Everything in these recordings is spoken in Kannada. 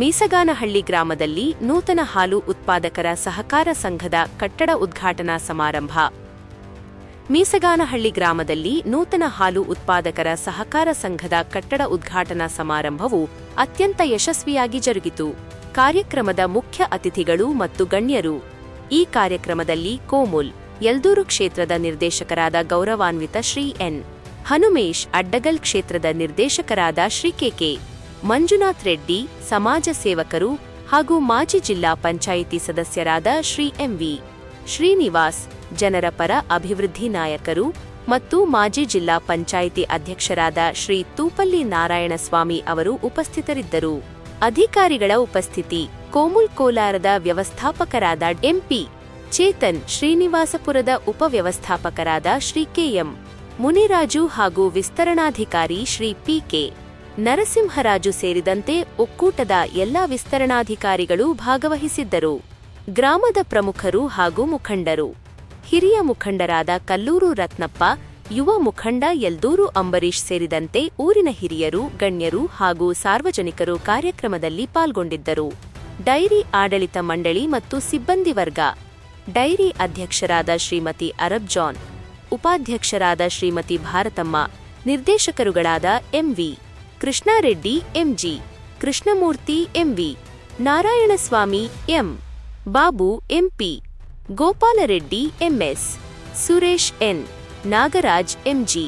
ಮೀಸಗಾನಹಳ್ಳಿ ಗ್ರಾಮದಲ್ಲಿ ನೂತನ ಹಾಲು ಉತ್ಪಾದಕರ ಸಹಕಾರ ಸಂಘದ ಕಟ್ಟಡ ಉದ್ಘಾಟನಾ ಸಮಾರಂಭ. ಮೀಸಗಾನಹಳ್ಳಿ ಗ್ರಾಮದಲ್ಲಿ ನೂತನ ಹಾಲು ಉತ್ಪಾದಕರ ಸಹಕಾರ ಸಂಘದ ಕಟ್ಟಡ ಉದ್ಘಾಟನಾ ಸಮಾರಂಭವು ಅತ್ಯಂತ ಯಶಸ್ವಿಯಾಗಿ ಜರುಗಿತು. ಕಾರ್ಯಕ್ರಮದ ಮುಖ್ಯ ಅತಿಥಿಗಳು ಮತ್ತು ಗಣ್ಯರು. ಈ ಕಾರ್ಯಕ್ರಮದಲ್ಲಿ ಕೋಮುಲ್, ಯಲ್ದೂರು ಕ್ಷೇತ್ರದ ನಿರ್ದೇಶಕರಾದ ಗೌರವಾನ್ವಿತ ಶ್ರೀ ಎನ್. ಹನುಮೇಶ್, ಅಡ್ಡಗಲ್ ಕ್ಷೇತ್ರದ ನಿರ್ದೇಶಕರಾದ ಶ್ರೀ ಕೆ. ಮಂಜುನಾಥ್ ರೆಡ್ಡಿ, ಸಮಾಜ ಸೇವಕರು ಹಾಗೂ ಮಾಜಿ ಜಿಲ್ಲಾ ಪಂಚಾಯಿತಿ ಸದಸ್ಯರಾದ ಶ್ರೀ ಎಂವಿ ಶ್ರೀನಿವಾಸ್, ಜನರ ಪರ ಅಭಿವೃದ್ಧಿ ನಾಯಕರು ಮತ್ತು ಮಾಜಿ ಜಿಲ್ಲಾ ಪಂಚಾಯಿತಿ ಅಧ್ಯಕ್ಷರಾದ ಶ್ರೀ ತೂಪಲ್ಲಿ ನಾರಾಯಣಸ್ವಾಮಿ ಅವರು ಉಪಸ್ಥಿತರಿದ್ದರು. ಅಧಿಕಾರಿಗಳ ಉಪಸ್ಥಿತಿ. ಕೋಮುಲ್ ಕೋಲಾರದ ವ್ಯವಸ್ಥಾಪಕರಾದ ಎಂಪಿ ಚೇತನ್, ಶ್ರೀನಿವಾಸಪುರದ ಉಪವ್ಯವಸ್ಥಾಪಕರಾದ ಶ್ರೀ ಕೆಎಂ ಮುನಿರಾಜು ಹಾಗೂ ವಿಸ್ತರಣಾಧಿಕಾರಿ ಶ್ರೀ ಪಿಕೆ ನರಸಿಂಹರಾಜು ಸೇರಿದಂತೆ ಒಕ್ಕೂಟದ ಎಲ್ಲಾ ವಿಸ್ತರಣಾಧಿಕಾರಿಗಳು ಭಾಗವಹಿಸಿದ್ದರು. ಗ್ರಾಮದ ಪ್ರಮುಖರು ಹಾಗೂ ಮುಖಂಡರು. ಹಿರಿಯ ಮುಖಂಡರಾದ ಕಲ್ಲೂರು ರತ್ನಪ್ಪ, ಯುವ ಮುಖಂಡ ಯಲ್ದೂರು ಅಂಬರೀಶ್ ಸೇರಿದಂತೆ ಊರಿನ ಹಿರಿಯರು, ಗಣ್ಯರು ಹಾಗೂ ಸಾರ್ವಜನಿಕರು ಕಾರ್ಯಕ್ರಮದಲ್ಲಿ ಪಾಲ್ಗೊಂಡಿದ್ದರು. ಡೈರಿ ಆಡಳಿತ ಮಂಡಳಿ ಮತ್ತು ಸಿಬ್ಬಂದಿ ವರ್ಗ. ಡೈರಿ ಅಧ್ಯಕ್ಷರಾದ ಶ್ರೀಮತಿ ಅರಬ್ ಜಾನ್, ಉಪಾಧ್ಯಕ್ಷರಾದ ಶ್ರೀಮತಿ ಭಾರತಮ್ಮ, ನಿರ್ದೇಶಕರುಗಳಾದ MV Krishnareddy, MG Krishnamurthy, MV Narayanaswamy, M Babu, MP Gopalreddy, MS Suresh, N Nagaraj, MG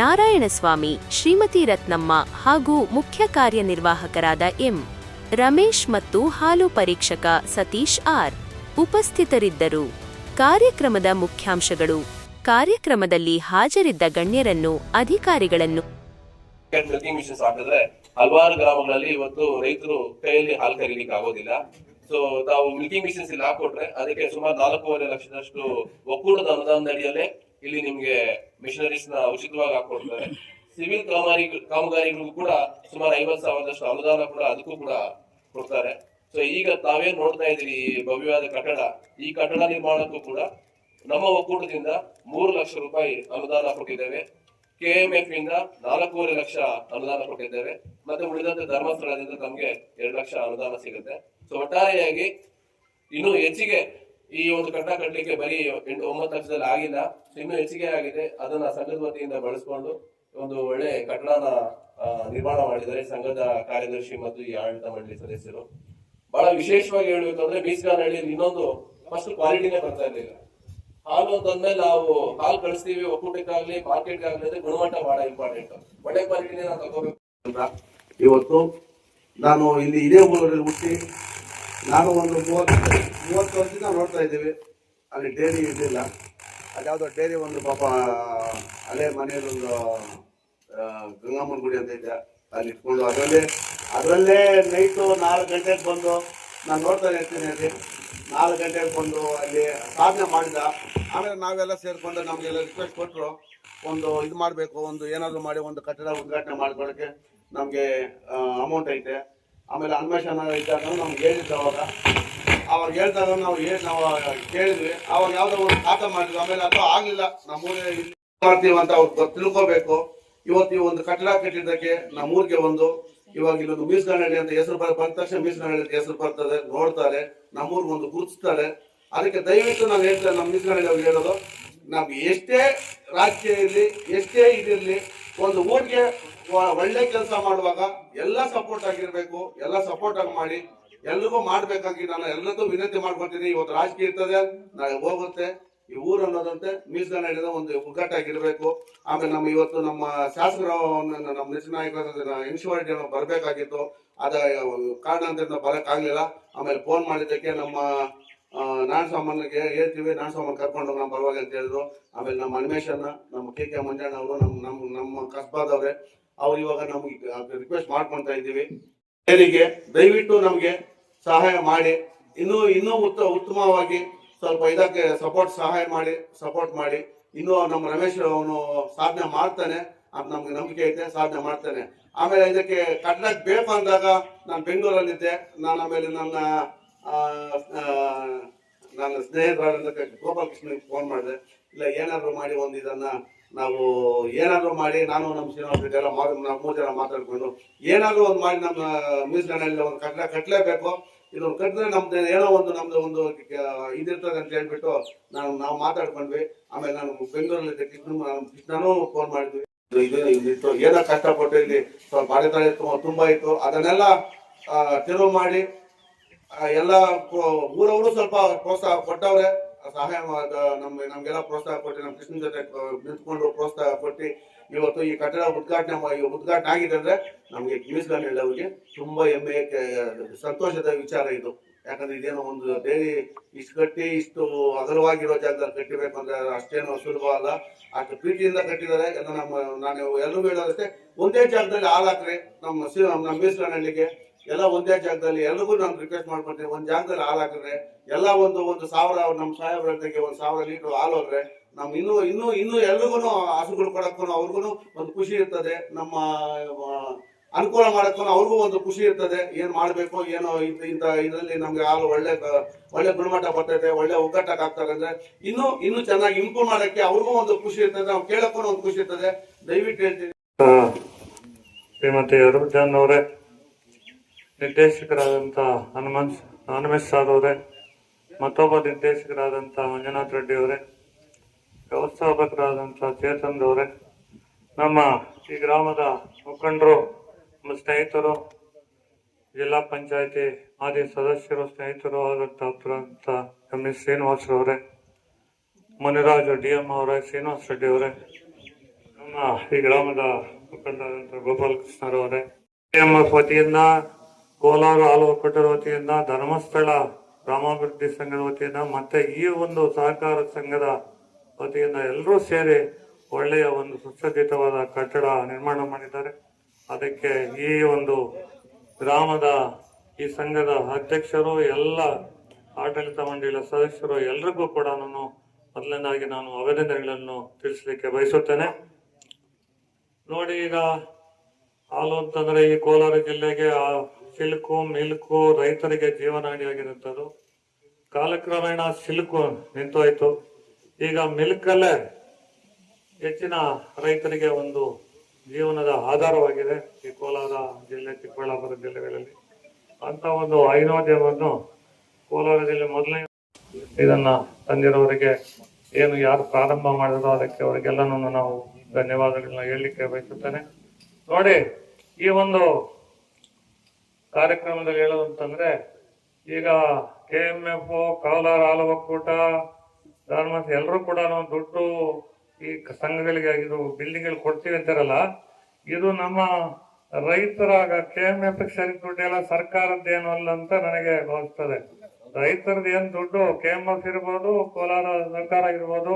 Narayanaswamy, Shrimati Ratnamma ಹಾಗೂ ಮುಖ್ಯ ಕಾರ್ಯನಿರ್ವಾಹಕರಾದ ಎಂ ರಮೇಶ್ ಮತ್ತು ಹಾಲು ಪರೀಕ್ಷಕ ಸತೀಶ್ ಆರ್ ಉಪಸ್ಥಿತರಿದ್ದರು. ಕಾರ್ಯಕ್ರಮದ ಮುಖ್ಯಾಂಶಗಳು. ಕಾರ್ಯಕ್ರಮದಲ್ಲಿ ಹಾಜರಿದ್ದ ಗಣ್ಯರನ್ನು, ಅಧಿಕಾರಿಗಳನ್ನು ಹಲವಾರು ಗ್ರಾಮಗಳಲ್ಲಿ ಇವತ್ತು ರೈತರು ಕೈಯಲ್ಲಿ ಹಾಲು ಕರೀಲಿಕ್ಕೆ ಆಗೋದಿಲ್ಲ. ಸೊ ತಾವು ಮಿಲ್ಕಿಂಗ್ ಮಿಷನ್ಸ್ ಇಲ್ಲಿ ಹಾಕೊಟ್ರೆ ಅದಕ್ಕೆ ಸುಮಾರು 4.5 ಲಕ್ಷದಷ್ಟು ಒಕ್ಕೂಟದ ಅನುದಾನದ ಅಡಿಯಲ್ಲೇ ಇಲ್ಲಿ ನಿಮ್ಗೆ ಮಿಷನರೀಸ್ ನ ಉಚಿತವಾಗಿ ಹಾಕೊಡ್ತಾರೆ. ಸಿವಿಲ್ ಕಾಮಗಾರಿಗಳಿಗೂ ಕೂಡ ಸುಮಾರು 50,000ದಷ್ಟು ಅನುದಾನ ಕೂಡ ಅದಕ್ಕೂ ಕೂಡ ಕೊಡ್ತಾರೆ. ಸೊ ಈಗ ತಾವೇನ್ ನೋಡ್ತಾ ಇದೀರಿ ಈ ಭವ್ಯವಾದ ಕಟ್ಟಡ, ಈ ಕಟ್ಟಡ ನಿರ್ಮಾಣಕ್ಕೂ ಕೂಡ ನಮ್ಮ ಒಕ್ಕೂಟದಿಂದ 3 ಲಕ್ಷ ರೂಪಾಯಿ ಅನುದಾನ ಕೊಟ್ಟಿದ್ದೇವೆ. ಕೆಎಂಎಫ್ ಇಂದ 4.5 ಲಕ್ಷ ಅನುದಾನ ಕೊಟ್ಟಿದ್ದೇವೆ. ಮತ್ತೆ ಉಳಿದಂತೆ ಧರ್ಮಸ್ಥಳದಿಂದ ನಮ್ಗೆ 2 ಲಕ್ಷ ಅನುದಾನ ಸಿಗುತ್ತೆ. ಸೊ ಒಟ್ಟಾರೆಯಾಗಿ ಇನ್ನು ಹೆಚ್ಚಿಗೆ ಈ ಒಂದು ಕಟ್ಟಡ ಕಟ್ಟಲಿಕ್ಕೆ ಬರೀ 9 ಲಕ್ಷದಲ್ಲಿ ಆಗಿಲ್ಲ, ಇನ್ನು ಹೆಚ್ಚಿಗೆ ಆಗಿದೆ. ಅದನ್ನ ಸಂಘದ ವತಿಯಿಂದ ಬಳಸ್ಕೊಂಡು ಒಂದು ಒಳ್ಳೆ ಕಟ್ಟಡನ ನಿರ್ಮಾಣ ಮಾಡಿದ್ದಾರೆ ಸಂಘದ ಕಾರ್ಯದರ್ಶಿ ಮತ್ತು ಈ ಆಡಳಿತ ಮಂಡಳಿ ಸದಸ್ಯರು. ಬಹಳ ವಿಶೇಷವಾಗಿ ಹೇಳ್ಬೇಕಂದ್ರೆ ಮೀಸಗಾನಹಳ್ಳಿಯಲ್ಲಿ ಇನ್ನೊಂದು ಫಸ್ಟ್ ಕ್ವಾಲಿಟಿನೇ ಬರ್ತಾ ಇರಲಿಲ್ಲ. ಹಾಲು ಅಂತಂದ್ಮೇಲೆ ನಾವು ಹಾಲು ಕಳಿಸ್ತೀವಿ ಒಕ್ಕೂಟಕ್ಕಾಗ್ಲಿ ಮಾರ್ಕೆಟ್ಗಾಗ್ಲಿ ಅಂದ್ರೆ ಗುಣಮಟ್ಟ ಬಹಳ ಇಂಪಾರ್ಟೆಂಟ್. ಒಳ್ಳೆ ಕ್ವಾಲಿಟಿನೇ ನಾವು ತಗೋಬೇಕು ಅಂತ ಇವತ್ತು ನಾನು ಇಲ್ಲಿ ಇದೇ ಊರಲ್ಲಿ ಹುಟ್ಟಿ ನಾನು ಒಂದು 30 ವರ್ಷದಿಂದ ನೋಡ್ತಾ ಇದ್ದೀವಿ. ಅಲ್ಲಿ ಡೈರಿ ಇರಲಿಲ್ಲ. ಅದ್ಯಾವುದೋ ಡೈರಿ ಒಂದು ಪಾಪ ಹಳೆ ಮನೆಯಲ್ಲೊಂದು ಗಂಗಮ್ಮನ ಗುಡಿ ಅಂತ ಇದೆ, ಅಲ್ಲಿ ಇಟ್ಕೊಂಡು ಅದರಲ್ಲೇ ನೈಟು 4 ಗಂಟೆಗೆ ಬಂದು ನಾನು ನೋಡ್ತಾ ಇರ್ತೀನಿ. ಅಲ್ಲಿ 4 ಗಂಟೆಗೆ ಬಂದು ಅಲ್ಲಿ ಸಾಧನೆ ಮಾಡಿದ. ಆಮೇಲೆ ನಾವೆಲ್ಲ ಸೇರಿಕೊಂಡು ನಮಗೆಲ್ಲ ರಿಕ್ವೆಸ್ಟ್ ಕೊಟ್ಟರು, ಒಂದು ಇದು ಮಾಡಬೇಕು, ಒಂದು ಏನಾದರೂ ಮಾಡಿ ಒಂದು ಕಟ್ಟಡ ಉದ್ಘಾಟನೆ ಮಾಡ್ಕೊಳ್ಳೋಕ್ಕೆ ನಮಗೆ ಅಮೌಂಟ್ ಐತೆ. ಆಮೇಲೆ ಅನ್ವೇಷಣ ಇದ್ದಾಗ ನಮ್ಗೆ ಹೇಳಿದ್ದು ಅವಾಗ ಹೇಳ್ದಾಗ ನಾವು ಕೇಳಿದ್ವಿ. ಅವಾಗ ಯಾವುದೋ ಒಂದು ಖಾತೆ ಮಾಡಿದ್ವಿ. ಆಮೇಲೆ ಅದು ಆಗಲಿಲ್ಲ. ನಮ್ಮೂರೇ ಇಲ್ಲಿ ಮಾಡ್ತೀವಿ ಅಂತ ಅವ್ರು ತಿಳ್ಕೋಬೇಕು. ಇವತ್ತು ಈ ಒಂದು ಕಟ್ಟಡ ಕಟ್ಟಿದ್ದಕ್ಕೆ ನಮ್ಮೂರಿಗೆ ಇವಾಗ ಇಲ್ಲೊಂದು ಮೀಸಗಾನಹಳ್ಳಿ ಅಂತ ಹೆಸರು ಬಂದ ತಕ್ಷಣ ಮೀಸಗಾನಹಳ್ಳಿ ಅಂತ ಹೆಸರು ಬರ್ತದೆ, ನೋಡ್ತಾರೆ, ನಮ್ಮೂರ್ಗೆ ಒಂದು ಗುರುತಿಸ್ತಾರೆ. ಅದಕ್ಕೆ ದಯವಿಟ್ಟು ನಾನು ಹೇಳ್ತೇನೆ, ನಮ್ಮ ಮೀಸಗಾನಹಳ್ಳಿ ಅವ್ರಿಗೆ ಹೇಳೋದು, ನಮ್ಗೆ ಎಷ್ಟೇ ರಾಜಕೀಯ ಇರಲಿ, ಎಷ್ಟೇ ಇದಿರಲಿ, ಒಂದು ಊರಿಗೆ ಒಳ್ಳೆ ಕೆಲಸ ಮಾಡುವಾಗ ಎಲ್ಲ ಸಪೋರ್ಟ್ ಆಗಿರ್ಬೇಕು. ಎಲ್ಲ ಸಪೋರ್ಟ್ ಆಗಿ ಮಾಡಿ, ಎಲ್ರಿಗೂ ಮಾಡ್ಬೇಕಾಗಿ ನಾನು ಎಲ್ಲದೂ ವಿನಂತಿ ಮಾಡ್ಕೊತೀನಿ. ಇವತ್ತು ರಾಜಕೀಯ ಇರ್ತದೆ, ನಾಳೆ ಹೋಗುತ್ತೆ. ಈ ಊರು ಅನ್ನೋದಂತೆ ಮೀಸಗಾನಹಳ್ಳಿದ ಒಂದು ಒಗ್ಗಟ್ಟಾಗಿರ್ಬೇಕು. ಆಮೇಲೆ ಇವತ್ತು ನಮ್ಮ ಶಾಸಕರು ನಮ್ಮ ನೆಚ್ಚಿನ ನಾಯಕರಾದ ಎನ್ಶಿವಾಡಿ ಬರಬೇಕಾಗಿತ್ತು. ಅದ ಕಾರಣಾಂತರದಿಂದ ಬರೋಕ್ಕಾಗಲಿಲ್ಲ. ಆಮೇಲೆ ಫೋನ್ ಮಾಡಿದ್ದಕ್ಕೆ ನಮ್ಮ ನಾರಾಯಣಸ್ವಾಮನಿಗೆ ಹೇಳ್ತೀವಿ, ನಾರಾಯಣಸ್ವಾಮನ್ ಕರ್ಕೊಂಡು ನಮ್ಮ ಪರವಾಗಿ ಅಂತ ಹೇಳಿದ್ರು. ಆಮೇಲೆ ನಮ್ಮ ಹನುಮೇಶನ್ನ, ನಮ್ಮ ಕೆ ಮಂಜಣ್ಣ ಅವರು, ನಮ್ಮ ಕಸ್ಬಾದವ್ರೆ, ಅವ್ರು ಇವಾಗ ನಮ್ಗೆ ರಿಕ್ವೆಸ್ಟ್ ಮಾಡ್ಕೊತಾ ಇದ್ದೀವಿ, ಡೈರಿಗೆ ದಯವಿಟ್ಟು ನಮಗೆ ಸಹಾಯ ಮಾಡಿ, ಇನ್ನೂ ಉತ್ತಮವಾಗಿ ಸ್ವಲ್ಪ ಇದಕ್ಕೆ ಸಪೋರ್ಟ್ ಮಾಡಿ ಇನ್ನೂ ನಮ್ಮ ರಮೇಶ್ ಅವನು ಸಾಧನೆ ಮಾಡ್ತಾನೆ ಅಂತ ನಮ್ಗೆ ನಂಬಿಕೆ ಐತೆ, ಸಾಧನೆ ಮಾಡ್ತಾನೆ. ಆಮೇಲೆ ಇದಕ್ಕೆ ಕಟ್ಟಡಕ್ಕೆ ಬೇಕು ಅಂದಾಗ ನಾನು ಬೆಂಗಳೂರಲ್ಲಿದ್ದೆ. ನಾನು ಆಮೇಲೆ ನನ್ನ ಸ್ನೇಹಿತರಾದಂತ ಗೋಪಾಲಕೃಷ್ಣನಿಗೆ ಫೋನ್ ಮಾಡಿದೆ, ಇಲ್ಲ ಏನಾದ್ರು ಮಾಡಿ ಒಂದು ಇದನ್ನ ನಾವು ಏನಾದ್ರು ಮಾಡಿ ನಾನು ನಮ್ಮ ಶ್ರೀನಿವಾಸ ರೆಡ್ಡಿ ಎಲ್ಲ ನಾವು 3 ಜನ ಮಾತಾಡ್ಕೊಂಡು ಏನಾದ್ರು ಒಂದು ಮಾಡಿ ನಮ್ಮ ಮ್ಯೂಸಿಯಂನಲ್ಲಿ ಒಂದು ಕಟ್ಟಲೇಬೇಕು. ಇದೊಂದು ಕಟ್ಟಿದ್ರೆ ನಮ್ದು ಏನೋ ಒಂದು ನಮ್ದು ಒಂದು ಇದಿರ್ತದೆ ಅಂತ ಹೇಳ್ಬಿಟ್ಟು ನಾವು ಮಾತಾಡ್ಕೊಂಡ್ವಿ. ಆಮೇಲೆ ನಾನು ಬೆಂಗಳೂರಲ್ಲಿ ಕೃಷ್ಣನೂ ಫೋನ್ ಮಾಡಿದ್ವಿ. ಇದಿತ್ತು ಏನೋ ಕಷ್ಟಪಟ್ಟು ಇಲ್ಲಿ ಸ್ವಲ್ಪ ಅಡೆತಡೆ ತುಂಬಾ ಇತ್ತು, ಅದನ್ನೆಲ್ಲ ತೆರವು ಮಾಡಿ ಎಲ್ಲ ಊರವರು ಸ್ವಲ್ಪ ಪ್ರೋತ್ಸಾಹ ಕೊಟ್ಟವ್ರೆ, ಸಹಾಯ ನಮ್ಗೆಲ್ಲ ಪ್ರೋತ್ಸಾಹ ಕೊಟ್ಟು ನಮ್ಮ ಕೃಷ್ಣನ್ ಜೊತೆ ನಿಂತ್ಕೊಂಡು ಪ್ರೋತ್ಸಾಹ ಕೊಟ್ಟು ಇವತ್ತು ಈ ಕಟ್ಟಡ ಉದ್ಘಾಟನೆ ಆಗಿದೆ ಅಂದ್ರೆ ನಮ್ಗೆ ಕಿವಿಸ್ಗಾನ್ ಹೇಳೋರಿಗೆ ತುಂಬಾ ಹೆಮ್ಮೆ ಸಂತೋಷದ ವಿಚಾರ ಇದು. ಯಾಕಂದ್ರೆ ಇದೇನೋ ಒಂದು ಡೈಲಿ ಇಷ್ಟು ಅಗಲವಾಗಿರೋ ಜಾಗದಲ್ಲಿ ಕಟ್ಟಿಬೇಕು ಅಂದ್ರೆ ಅಷ್ಟೇನೋ ಸುಲಭ ಅಲ್ಲ. ಅಷ್ಟು ಪ್ರೀತಿಯಿಂದ ಕಟ್ಟಿದ್ದಾರೆ. ಎಲ್ಲ ನಾನು ಎಲ್ಲರಿಗೂ ಹೇಳೋದಷ್ಟೇ, ಒಂದೇ ಜಾಗದಲ್ಲಿ ಹಾಲಾಕ್ರಿ ನಮ್ಮ ಮೀಸಲಹಳ್ಳಿಗೆ ಎಲ್ಲ ಒಂದೇ ಜಾಗದಲ್ಲಿ ಎಲ್ರಿಗೂ ನಾನು ರಿಕ್ವೆಸ್ಟ್ ಮಾಡ್ಕೊಳ್ತೀನಿ. ಒಂದ್ ಜಾಗದಲ್ಲಿ ಹಾಲು ಹಾಕಿದ್ರೆ ಎಲ್ಲ ಒಂದು 1000 ನಮ್ಮ ಸಾಹೇಬ್ರಿಗೆ 1000 ಲೀಟರ್ ಹಾಲು ಹೋದ್ರೆ ನಮ್ ಇನ್ನು ಎಲ್ರಿಗೂ ಹಸುಗಳು ಕೊಡಕ್ಕೂ ಅವ್ರಿಗೂ ಒಂದು ಖುಷಿ ಇರ್ತದೆ. ನಮ್ಮ ಅನುಕೂಲ ಮಾಡಕ್ಕೂ ಅವ್ರಿಗೂ ಒಂದು ಖುಷಿ ಇರ್ತದೆ. ಏನ್ ಮಾಡ್ಬೇಕು ಏನೋ ಇಂತ ಇದರಲ್ಲಿ ನಮ್ಗೆ ಹಾಲು ಒಳ್ಳೆ ಗುಣಮಟ್ಟ ಬರ್ತೈತೆ, ಒಳ್ಳೆ ಒಗ್ಗಟ್ಟಕ್ಕೆ ಆಗ್ತಾರೆ ಅಂದ್ರೆ ಇನ್ನು ಚೆನ್ನಾಗಿ ಇಂಪ್ರೂವ್ ಮಾಡಕ್ಕೆ ಅವ್ರಿಗೂ ಒಂದು ಖುಷಿ ಇರ್ತದೆ, ನಾವು ಕೇಳಕ್ಕೂ ಒಂದು ಖುಷಿ ಇರ್ತದೆ. ದಯವಿಟ್ಟು ಹೇಳ್ತೀನಿ. ಶ್ರೀಮತಿ ಅರುಣ್ ಅವರೇ, ನಿರ್ದೇಶಕರಾದಂಥ ಹನುಮಂತ್ ಸಾರ್ ಅವರೇ, ಮತ್ತೊಬ್ಬ ನಿರ್ದೇಶಕರಾದಂಥ ಮಂಜುನಾಥ್ ರೆಡ್ಡಿ ಅವರೇ, ವ್ಯವಸ್ಥಾಪಕರಾದಂಥ ಚೇತನ್ ಅವರೇ, ನಮ್ಮ ಈ ಗ್ರಾಮದ ಮುಖಂಡರು, ನಮ್ಮ ಸ್ನೇಹಿತರು, ಜಿಲ್ಲಾ ಪಂಚಾಯತಿ ಮಾಜಿ ಸದಸ್ಯರು, ಸ್ನೇಹಿತರು ಆದಂಥ ಎಂ ಎಸ್ ಶ್ರೀನಿವಾಸರವರೇ, ಮುನಿರಾಜು DMO ಅವರೇ, ಶ್ರೀನಿವಾಸ ರೆಡ್ಡಿ ಅವರೇ, ನಮ್ಮ ಈ ಗ್ರಾಮದ ಮುಖಂಡರಾದಂಥ ಗೋಪಾಲಕೃಷ್ಣರವರೇ, TMF ವತಿಯಿಂದ, ಕೋಲಾರ ಹಾಲು ಒಕ್ಕೂಟದ ವತಿಯಿಂದ, ಧರ್ಮಸ್ಥಳ ಗ್ರಾಮಾಭಿವೃದ್ಧಿ ಸಂಘದ ವತಿಯಿಂದ ಮತ್ತೆ ಈ ಒಂದು ಸಹಕಾರ ಸಂಘದ ವತಿಯಿಂದ ಎಲ್ಲರೂ ಸೇರಿ ಒಳ್ಳೆಯ ಒಂದು ಸುಸಜ್ಜಿತವಾದ ಕಟ್ಟಡ ನಿರ್ಮಾಣ ಮಾಡಿದ್ದಾರೆ. ಅದಕ್ಕೆ ಈ ಒಂದು ಗ್ರಾಮದ ಈ ಸಂಘದ ಅಧ್ಯಕ್ಷರು, ಎಲ್ಲ ಆಡಳಿತ ಮಂಡಳಿಯ ಸದಸ್ಯರು ಎಲ್ರಿಗೂ ಕೂಡ ಮೊದಲನೇದಾಗಿ ನಾನು ಅಭಿನಂದನೆಗಳನ್ನು ತಿಳಿಸಲಿಕ್ಕೆ ಬಯಸುತ್ತೇನೆ. ನೋಡಿ, ಈಗ ಹಾಲು ಅಂತಂದ್ರೆ ಈ ಕೋಲಾರ ಜಿಲ್ಲೆಗೆ ಸಿಲ್ಕು ಮಿಲ್ಕು ರೈತರಿಗೆ ಜೀವನಾಡಿಯಾಗಿರುತ್ತದು. ಕಾಲಕ್ರಮೇಣ ಸಿಲ್ಕು ನಿಂತೋಯ್ತು. ಈಗ ಮಿಲ್ಕಲ್ಲೇ ಹೆಚ್ಚಿನ ರೈತರಿಗೆ ಒಂದು ಜೀವನದ ಆಧಾರವಾಗಿದೆ ಈ ಕೋಲಾರ ಜಿಲ್ಲೆ, ಚಿಕ್ಕಬಳ್ಳಾಪುರ ಜಿಲ್ಲೆಗಳಲ್ಲಿ. ಅಂತ ಒಂದು ಐನೋದ್ಯವನ್ನು ಕೋಲಾರ ಜಿಲ್ಲೆ ಮೊದಲನೇ ಇದನ್ನ ತಂದಿರೋರಿಗೆ, ಏನು ಯಾರು ಪ್ರಾರಂಭ ಮಾಡಿದ್ರು ಅದಕ್ಕೆ ಅವರಿಗೆಲ್ಲನೂ ನಾವು ಧನ್ಯವಾದಗಳನ್ನ ಹೇಳಲಿಕ್ಕೆ ಬಯಸುತ್ತೇನೆ. ನೋಡಿ, ಈ ಒಂದು ಕಾರ್ಯಕ್ರಮದಲ್ಲಿ ಹೇಳೋದಂತಂದ್ರೆ, ಈಗ KMF, ಕೋಲಾರ ಹಾಲು ಒಕ್ಕೂಟ, ಧರ್ಮಸ್ಥಳ ಎಲ್ಲರೂ ಕೂಡ ದುಡ್ಡು ಈ ಸಂಘಗಳಿಗೆ ಇದು ಬಿಲ್ಡಿಂಗ್ ಕೊಡ್ತೀವಿ ಅಂತಾರಲ್ಲ, ಇದು ನಮ್ಮ ರೈತರ KMF ಸರಿ ದುಡ್ಡೆಲ್ಲ ಸರ್ಕಾರದ್ದೇನು ಅಲ್ಲ ಅಂತ ನನಗೆ ಭಾವಿಸ್ತದೆ. ರೈತರದ್ದು ಏನ್ ದುಡ್ಡು KMF ಇರ್ಬೋದು, ಕೋಲಾರ ಸರ್ಕಾರ ಇರ್ಬೋದು,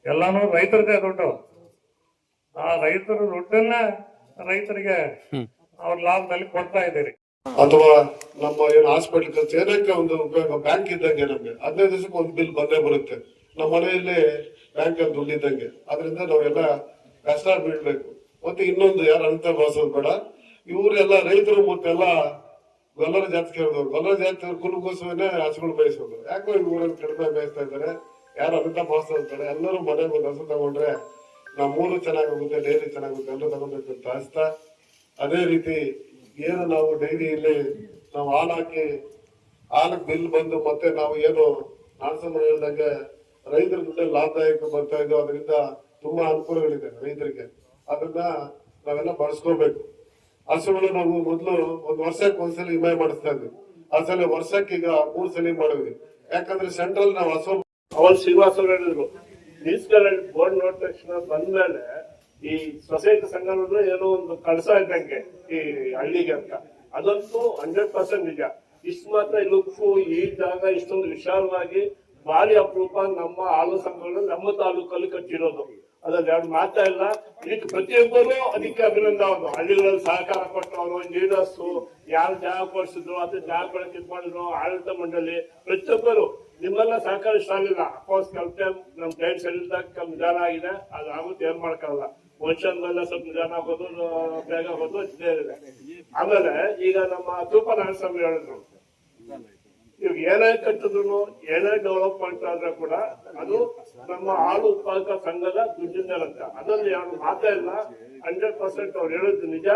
ಎಲ್ಲಾನು ರೈತರದೇ ದುಡ್ಡು. ಆ ರೈತರ ದುಡ್ಡನ್ನ ರೈತರಿಗೆ ಅವ್ರ ಲಾಭದಲ್ಲಿ ಕೊಡ್ತಾ ಇದ್ದೀರಿ. ಅಥವಾ ನಮ್ಮ ಏನು ಹಾಸ್ಪಿಟಲ್ ಖರ್ಚು ಏನಕ್ಕೆ ಒಂದು ಉಪಯೋಗ, ಬ್ಯಾಂಕ್ ಇದ್ದಂಗೆ ನಮ್ಗೆ 15 ದಿವಸಕ್ಕೆ ಒಂದು ಬಿಲ್ ಬಂದೇ ಬರುತ್ತೆ. ನಮ್ಮ ಮನೆಯಲ್ಲಿ ಬ್ಯಾಂಕ್ ಅಲ್ಲಿ ದುಡ್ಡು ಇದ್ದಂಗೆ. ಅದರಿಂದ ನಾವೆಲ್ಲ ಕಷ್ಟ ಬೀಳ್ಬೇಕು. ಮತ್ತೆ ಇನ್ನೊಂದು ಯಾರು ಅಂತ ಭಾವಿಸೋದು ಬೇಡ, ಇವರೆಲ್ಲ ರೈತರು ಮತ್ತೆಲ್ಲ ಗೊಲ್ಲರ ಜಾತಿ ಕೇಳಿದವ್ರು, ಗೊಲ್ಲರ ಜಾತಿ ಕುಲಗೋಸ್ಕರನೇ ಹಸುಗಳು ಬೇಯಿಸೋದು. ಯಾಕೋ ಈ ಊರಲ್ಲಿ ಕಡಿಮೆ ಬೇಯಿಸ್ತಾ ಇದ್ದಾರೆ, ಯಾರು ಅಂತ ಭಾವಿಸ್ತಾ ಇರ್ತಾರೆ. ಎಲ್ಲರೂ ಮನೆಗೆ ಒಂದು ಹಸು ತಗೊಂಡ್ರೆ ನಮ್ಮೂರು ಚೆನ್ನಾಗೋಗುತ್ತೆ, ಡೈರಿ ಚೆನ್ನಾಗುತ್ತೆ, ಎಲ್ಲರೂ ತಗೋಬೇಕು ಅಂತ ಆಸ್ತಾ. ಅದೇ ರೀತಿ ಏನು ನಾವು ಡೈರಿಯಲ್ಲಿ ನಾವು ಹಾಕಿ ಹಾಲಕ್ಕೆ ಬಿಲ್ ಬಂದು ಮತ್ತೆ ನಾವು ಏನು ನಾಲ್ಕು ಹೇಳ್ದಂಗೆ ರೈತರ ದುಡ್ಡಲ್ಲಿ ಲಾಭದಾಯಕ ಬರ್ತಾ ಇದ್ದು, ಅದರಿಂದ ತುಂಬಾ ಅನುಕೂಲಗಳಿದೆ ರೈತರಿಗೆ. ಅದನ್ನ ನಾವೆಲ್ಲ ಬಳಸ್ಕೋಬೇಕು. ಹಸುಗಳು ನಾವು ಮೊದಲು 1 ವರ್ಷಕ್ಕೆ ಒಂದ್ಸಲ ವಿಮೆ ಮಾಡಿಸ್ತಾ ಇದ್ವಿ. ಆ ಸಲ ವರ್ಷಕ್ಕೆ ಈಗ 3 ಸಲ ಮಾಡಿದ್ವಿ. ಯಾಕಂದ್ರೆ ಸೆಂಟ್ರಲ್ ನಾವು ಹಸು ಅವಳು ಶ್ರೀನಿವಾಸ ಹೇಳಿದ್ರು, ಮೀನ್ಸ್ಗಳಲ್ಲಿ ಬೋರ್ಡ್ ನೋಡಿದ ತಕ್ಷಣ ಬಂದ್ಮೇಲೆ ಈ ಸೊಸೈಟಿ ಸಂಘಗಳು ಏನೋ ಒಂದು ಕಳಸ ಇದ್ದಂಗೆ ಈ ಹಳ್ಳಿಗೆ ಅಂತ, ಅದಂತೂ 100% ನಿಜ. ಇಷ್ಟು ಮಾತ್ರ ಲುಕ್ಕು, ಈ ಜಾಗ ಇಷ್ಟೊಂದು ವಿಶಾಲವಾಗಿ ಭಾರಿ ಅಪರೂಪ ನಮ್ಮ ಹಾಲು ಸಂಘಗಳು ನಮ್ಮ ತಾಲೂಕಲ್ಲಿ ಕಟ್ಟಿರೋದು. ಅದ್ರಲ್ಲಿ 2 ಮಾತಾ ಇಲ್ಲ. ಇದಕ್ಕೆ ಪ್ರತಿಯೊಬ್ಬರು ಅದಕ್ಕೆ ಅಭಿನಂದನೆ. ಹಳ್ಳಿಗಳಲ್ಲಿ ಸಹಕಾರ ಕೊಟ್ಟವರು, ಲೀಡರ್ಸ್, ಯಾರು ಜಾಗ ಕೊಡಿಸಿದ್ರು ಅಥವಾ ಜಾಗ ಕೊಡಕ್ಕೆ ಇದು ಮಾಡಿದ್ರು, ಆಡಳಿತ ಮಂಡಳಿ ಪ್ರತಿಯೊಬ್ಬರು ನಿಮ್ಮೆಲ್ಲ ಸಹಕಾರ ಇಷ್ಟ ಆಗಿಲ್ಲ. ಅಫ್ಕೋರ್ಸ್ ನಮ್ ಕ್ಲೈಂಟ್ಸ್ ಹೇಳಿದಾಗ ಸ್ವಲ್ಪ ನಿಧಾನ ಆಗಿದೆ, ಅದಾಗುತ್ತೆ, ಏನ್ ಮಾಡ್ಕೊಳ್ಳಲ್ಲ. ವರ್ಷದಲ್ಲೆಲ್ಲ ಸ್ವಲ್ಪ ನಿಧಾನ ಆಗೋದು, ಬೇಗ ಆಗೋದು ಇದೇ ಇದೆ. ಆಮೇಲೆ ಈಗ ನಮ್ಮ ತೂಪನಾರಾಯಣ ಸ್ವಾಮಿ ಹೇಳಿದ್ರು, ಇವಾಗ ಏನೇ ಕಟ್ಟಿದ್ರು, ಏನೇ ಡೆವಲಪ್ಮೆಂಟ್ ಆದ್ರೆ ಕೂಡ ಅದು ನಮ್ಮ ಹಾಲು ಉತ್ಪಾದಕ ಸಂಘದ ದುಡ್ಡಿಂದ ಅಂತ. ಅದರಲ್ಲಿ ಯಾರು ಮಾತಾ ಇಲ್ಲ. 100% ಅವ್ರು ಹೇಳೋದು ನಿಜ.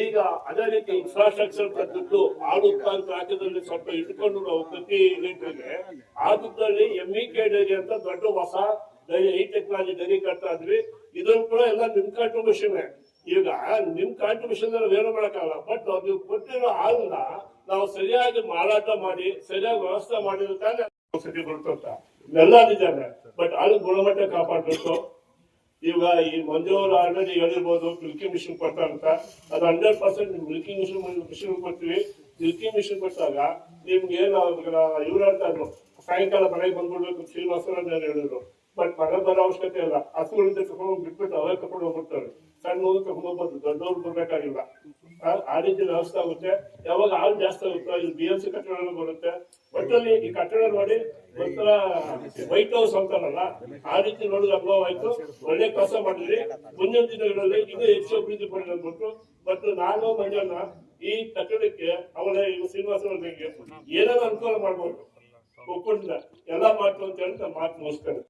ಈಗ ಅದೇ ರೀತಿ ಇನ್ಫ್ರಾಸ್ಟ್ರಕ್ಚರ್ ದುಡ್ಡು ಹಾಲು ಉತ್ಪಾದಕ ರಾಜ್ಯದಲ್ಲಿ ಸ್ವಲ್ಪ ಇಟ್ಕೊಂಡು ನಾವು ಪ್ರತಿ ಲೀಟರ್ಗೆ ಆ ದುಡ್ಡಲ್ಲಿ MEK ಡೈರಿ ಅಂತ ದೊಡ್ಡ ಹೊಸ ಡೈರಿ ಟೆಕ್ನಾಲಜಿ ಡೈರಿ ಕಟ್ತಾ ಇದ್ವಿ. ಇದನ್ನು ಕೂಡ ಎಲ್ಲ ನಿಮ್ ಕಾಂಟ್ರಿಬ್ಯೂಷನ್. ಈಗ ನಿಮ್ ಕಾಂಟ್ರಿಬ್ಯೂಷನ್ ಏನು ಮಾಡಕ್ಕಾಗಲ್ಲ. ಬಟ್ ನೀವು ಕೊಟ್ಟಿರೋ ಹಾಲನ್ನ ನಾವು ಸರಿಯಾಗಿ ಮಾರಾಟ ಮಾಡಿ ಸರಿಯಾಗಿ ವ್ಯವಸ್ಥೆ ಮಾಡಿದ್ರೆ ತಾನೇ ಔಷಧಿ ಬರ್ತಂತ ಎಲ್ಲ ನಿಜಾನೆ. ಬಟ್ ಹಾಲು ಗುಣಮಟ್ಟ ಕಾಪಾಡಬೇಕು. ಈಗ ಈ ಮಂಜು ಅವರು ಆಲ್ರೆಡಿ ಹೇಳಿರ್ಬೋದು ಮಿಲ್ಕಿಂಗ್ ಮಿಷಿನ್ ಕೊಡ್ತಾ ಅಂತ. ಅದು 100% ಮಿಲ್ಕಿಂಗ್ ಮಿಷಿನ್ ಕೊಡ್ತೀವಿ. ಮಿಲ್ಕಿಂಗ್ ಮಿಷಿನ್ ಕೊಟ್ಟಾಗ ನಿಮ್ಗೆ ಇವ್ರು ಹೇಳ್ತಾ ಇದ್ರು ಸಾಯಂಕಾಲ ಮನೆಗೆ ಬಂದ್ಬಿಡ್ಬೇಕು ಶ್ರೀನಿವಾಸನ ಹೇಳಿದ್ರು. ಬಟ್ ಮನೆ ಬರೋ ಅವಶ್ಯಕತೆ ಇಲ್ಲ. ಹಸುಗಳಿಂದ ತಗೊಂಡು ಬಿಟ್ಬಿಟ್ಟು ಅವೇ ತಗೊಂಡು ಹೋಗ್ಬಿಡ್ತಾರೆ. ಸಣ್ಣ ಹೋಗಿ ತಗೊಂಡು ಹೋಗ್ಬೋದು, ದೊಡ್ಡವ್ರು ಬರ್ಬೇಕಾಗಿಲ್ಲ. ಆ ರೀತಿ ವ್ಯವಸ್ಥೆ ಆಗುತ್ತೆ. ಯಾವಾಗ ಹಾಲು ಜಾಸ್ತಿ ಆಗುತ್ತೋ ಇದು BMC ಕಟ್ಟಡ ಬರುತ್ತೆ. ಒಟ್ಟಲ್ಲಿ ಈ ಕಟ್ಟಡ ನೋಡಿ ಒಂಥರ ವೈಟ್ ಹೌಸ್ ಅಂತಾರಲ್ಲ ಆ ರೀತಿ ನೋಡಿದ್ರೆ ಅನುಭವ ಆಯ್ತು. ಒಳ್ಳೆ ಕೆಲಸ ಮಾಡಿದ್ರಿ. ಮುಂದಿನ ದಿನಗಳಲ್ಲಿ ಇನ್ನೂ ಹೆಚ್ಚು ಅಭಿವೃದ್ಧಿ ಪಡಿ ಅಂದ್ಬಿಟ್ಟು ಮತ್ತು ನಾನು ಮಂಜಣ್ಣ ಈ ಕಟ್ಟಡಕ್ಕೆ ಅವಳ ಶ್ರೀನಿವಾಸ ಏನಾದ್ರು ಅನುಕೂಲ ಮಾಡ್ಬೋದು ಒಕ್ಕೂಟದಿಂದ ಎಲ್ಲ ಮಾಡ್ತು ಅಂತ ಹೇಳಿ ಮಾತು ಮುಗಿಸ್ತೇನೆ.